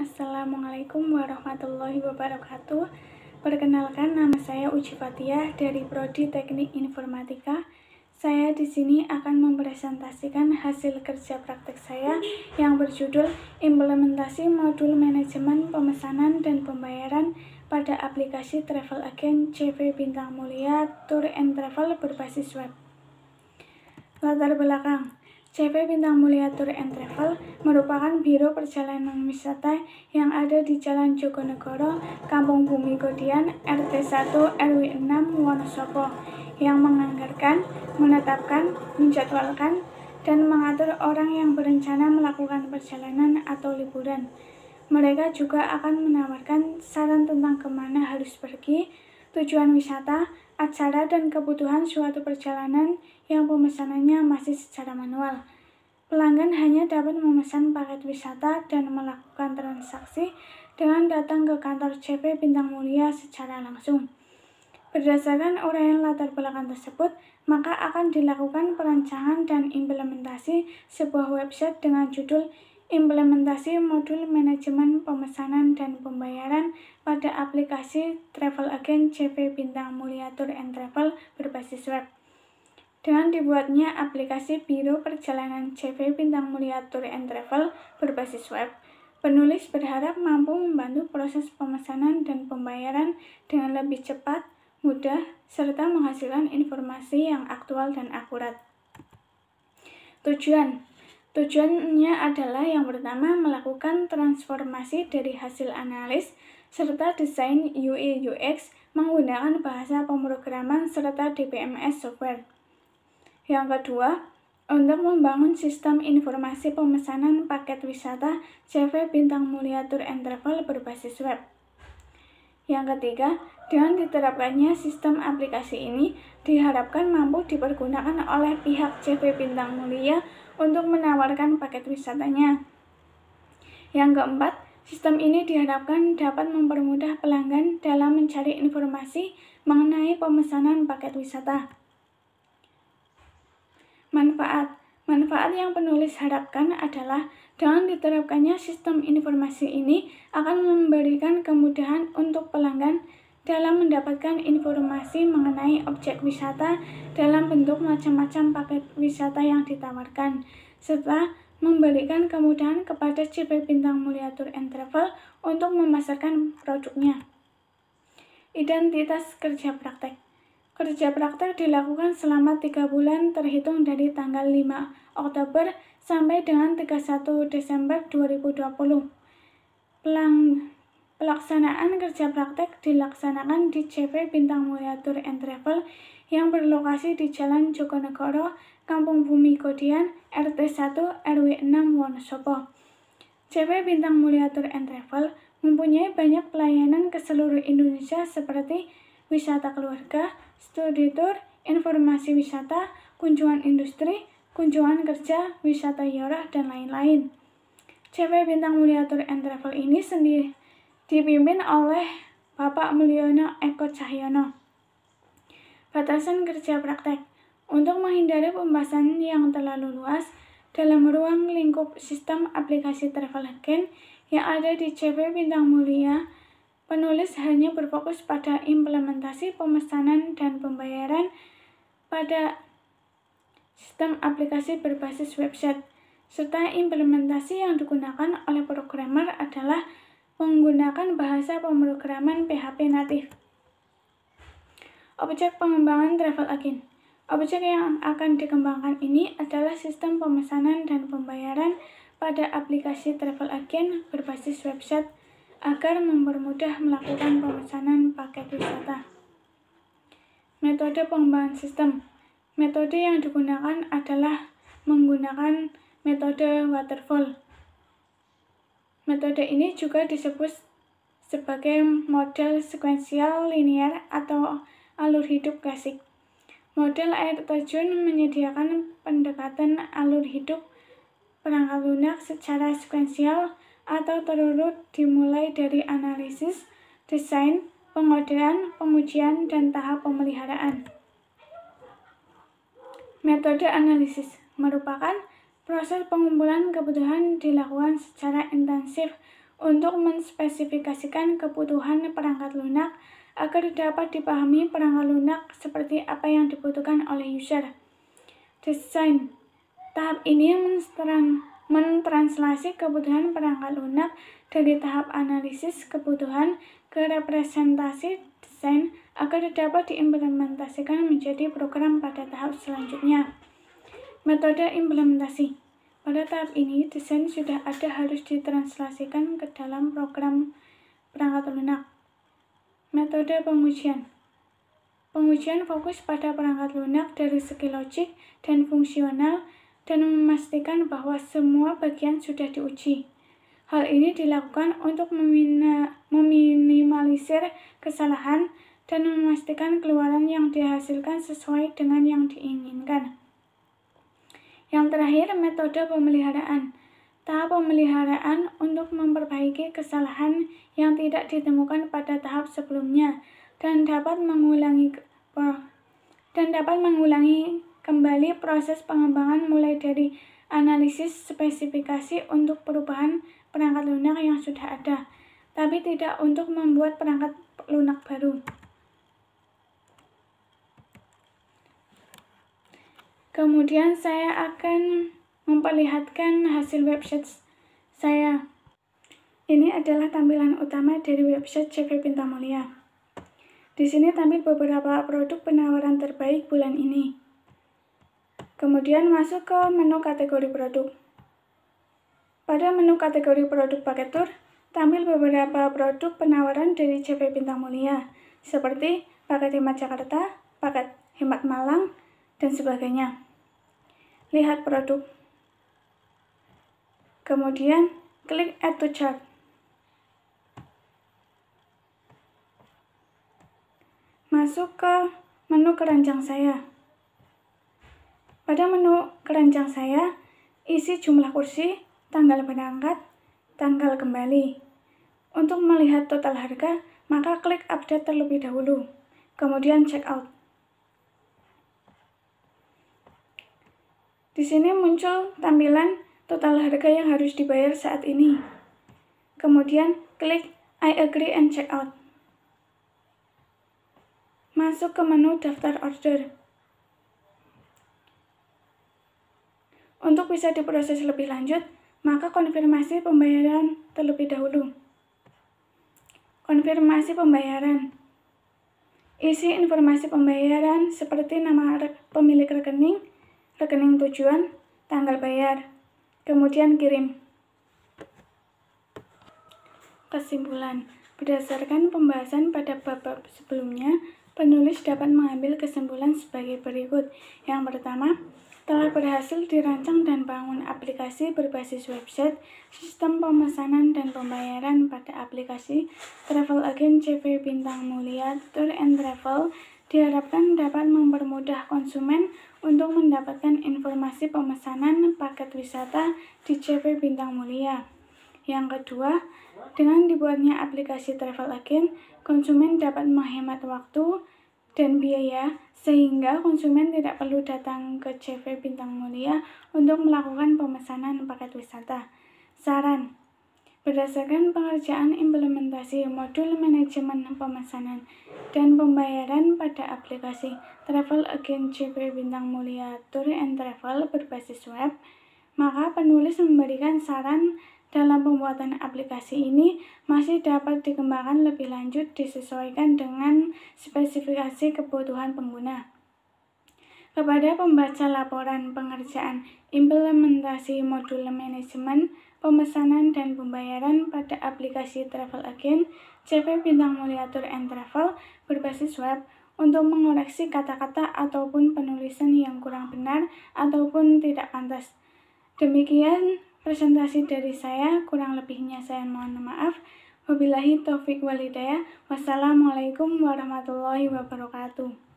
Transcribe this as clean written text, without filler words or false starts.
Assalamualaikum warahmatullahi wabarakatuh. Perkenalkan, nama saya Uci Fathia dari Prodi Teknik Informatika. Saya di sini akan mempresentasikan hasil kerja praktek saya yang berjudul Implementasi Modul Manajemen Pemesanan dan Pembayaran pada aplikasi travel agent CV Bintang Mulia Tour and Travel berbasis web. Latar belakang: CV Bintang Mulia Tour and Travel merupakan biro perjalanan wisata yang ada di Jalan Jogonegoro, Kampung Bumi Kodian, RT 1 RW 6 Wonosobo, yang menganggarkan, menetapkan, menjadwalkan, dan mengatur orang yang berencana melakukan perjalanan atau liburan. Mereka juga akan menawarkan saran tentang kemana harus pergi, tujuan wisata, acara, dan kebutuhan suatu perjalanan yang pemesanannya masih secara manual. Pelanggan hanya dapat memesan paket wisata dan melakukan transaksi dengan datang ke kantor CV Bintang Mulia secara langsung. Berdasarkan uraian latar belakang tersebut, maka akan dilakukan perancangan dan implementasi sebuah website dengan judul Implementasi Modul Manajemen Pemesanan dan Pembayaran pada aplikasi travel agent CV Bintang Mulia Tour and Travel berbasis web. Dengan dibuatnya aplikasi Biro Perjalanan CV Bintang Mulia Tour and Travel berbasis web, penulis berharap mampu membantu proses pemesanan dan pembayaran dengan lebih cepat, mudah, serta menghasilkan informasi yang aktual dan akurat. Tujuannya adalah yang pertama, melakukan transformasi dari hasil analis serta desain UI UX menggunakan bahasa pemrograman serta DBMS software. Yang kedua, untuk membangun sistem informasi pemesanan paket wisata CV Bintang Mulia Tour and Travel berbasis web. Yang ketiga, dengan diterapkannya sistem aplikasi ini diharapkan mampu dipergunakan oleh pihak CV Bintang Mulia untuk menawarkan paket wisatanya. Yang keempat, sistem ini diharapkan dapat mempermudah pelanggan dalam mencari informasi mengenai pemesanan paket wisata. Manfaat yang penulis harapkan adalah dengan diterapkannya sistem informasi ini akan memberikan kemudahan untuk pelanggan dalam mendapatkan informasi mengenai objek wisata dalam bentuk macam-macam paket wisata yang ditawarkan, serta memberikan kemudahan kepada CV Bintang Mulia Tour and Travel untuk memasarkan produknya. Identitas kerja praktek. Kerja praktek dilakukan selama 3 bulan terhitung dari tanggal 5 Oktober sampai dengan 31 Desember 2020. Pelaksanaan kerja praktek dilaksanakan di CV Bintang Mulia Tour and Travel yang berlokasi di Jalan Jogonegoro, Kampung Bumi Kodian, RT 1 RW 6 Wonosobo. CV Bintang Mulia Tour and Travel mempunyai banyak pelayanan ke seluruh Indonesia seperti wisata keluarga, studi tour, informasi wisata, kunjungan industri, kunjungan kerja, wisata ziarah, dan lain-lain. CV Bintang Mulia Tour and Travel ini sendiri dipimpin oleh Bapak Mulyono Eko Cahyono. Batasan kerja praktek. Untuk menghindari pembahasan yang terlalu luas dalam ruang lingkup sistem aplikasi travel agent yang ada di CV Bintang Mulia, penulis hanya berfokus pada implementasi pemesanan dan pembayaran pada sistem aplikasi berbasis website, serta implementasi yang digunakan oleh programmer adalah menggunakan bahasa pemrograman PHP natif. Objek pengembangan travel agent. Objek yang akan dikembangkan ini adalah sistem pemesanan dan pembayaran pada aplikasi travel agent berbasis website agar mempermudah melakukan pemesanan paket wisata. Metode pengembangan sistem. Metode yang digunakan adalah menggunakan metode waterfall. Metode ini juga disebut sebagai model sekuensial linear atau alur hidup klasik. Model air terjun menyediakan pendekatan alur hidup perangkat lunak secara sekuensial atau terurut dimulai dari analisis, desain, pengodean, pengujian, dan tahap pemeliharaan. Metode analisis merupakan proses pengumpulan kebutuhan dilakukan secara intensif untuk menspesifikasikan kebutuhan perangkat lunak agar dapat dipahami perangkat lunak seperti apa yang dibutuhkan oleh user. Desain. Tahap ini mentranslasi kebutuhan perangkat lunak dari tahap analisis kebutuhan ke representasi desain agar dapat diimplementasikan menjadi program pada tahap selanjutnya. Metode implementasi. Pada tahap ini, desain sudah ada harus ditranslasikan ke dalam program perangkat lunak. Metode pengujian. Pengujian fokus pada perangkat lunak dari segi logik dan fungsional dan memastikan bahwa semua bagian sudah diuji. Hal ini dilakukan untuk meminimalisir kesalahan dan memastikan keluaran yang dihasilkan sesuai dengan yang diinginkan. Yang terakhir, metode pemeliharaan. Tahap pemeliharaan untuk memperbaiki kesalahan yang tidak ditemukan pada tahap sebelumnya dan dapat mengulangi kembali proses pengembangan mulai dari analisis spesifikasi untuk perubahan perangkat lunak yang sudah ada, tapi tidak untuk membuat perangkat lunak baru. Kemudian saya akan memperlihatkan hasil website saya. Ini adalah tampilan utama dari website CV Bintang Mulia. Di sini tampil beberapa produk penawaran terbaik bulan ini. Kemudian masuk ke menu kategori produk. Pada menu kategori produk paket tour, tampil beberapa produk penawaran dari CV Bintang Mulia, seperti paket hemat Jakarta, paket hemat Malang, dan sebagainya. Lihat produk. Kemudian, klik Add to Chart. Masuk ke menu keranjang saya. Pada menu keranjang saya, isi jumlah kursi, tanggal berangkat, tanggal kembali. Untuk melihat total harga, maka klik update terlebih dahulu. Kemudian check out. Di sini muncul tampilan total harga yang harus dibayar saat ini. Kemudian klik I agree and check out. Masuk ke menu daftar order. Untuk bisa diproses lebih lanjut, maka konfirmasi pembayaran terlebih dahulu. Konfirmasi pembayaran. Isi informasi pembayaran seperti nama pemilik rekening, rekening tujuan, tanggal bayar, kemudian kirim. Kesimpulan. Berdasarkan pembahasan pada bab sebelumnya, penulis dapat mengambil kesimpulan sebagai berikut. Yang pertama, telah berhasil dirancang dan bangun aplikasi berbasis website, sistem pemesanan dan pembayaran pada aplikasi travel agent CV Bintang Mulia Tour and Travel diharapkan dapat mempermudah konsumen untuk mendapatkan informasi pemesanan paket wisata di CV Bintang Mulia. Yang kedua, dengan dibuatnya aplikasi travel agent, konsumen dapat menghemat waktu dan biaya sehingga konsumen tidak perlu datang ke CV Bintang Mulia untuk melakukan pemesanan paket wisata. Saran. Berdasarkan pengerjaan implementasi modul manajemen pemesanan dan pembayaran pada aplikasi travel agent CV Bintang Mulia Tour and Travel berbasis web, maka penulis memberikan saran dalam pembuatan aplikasi ini masih dapat dikembangkan lebih lanjut disesuaikan dengan spesifikasi kebutuhan pengguna. Kepada pembaca laporan pengerjaan implementasi modul manajemen pemesanan dan pembayaran pada aplikasi travel agent CV Bintang Mulia Tour and Travel berbasis web untuk mengoreksi kata-kata ataupun penulisan yang kurang benar ataupun tidak pantas. Demikian presentasi dari saya, kurang lebihnya saya mohon maaf. Wabillahi taufiq wal hidayah. Wassalamualaikum warahmatullahi wabarakatuh.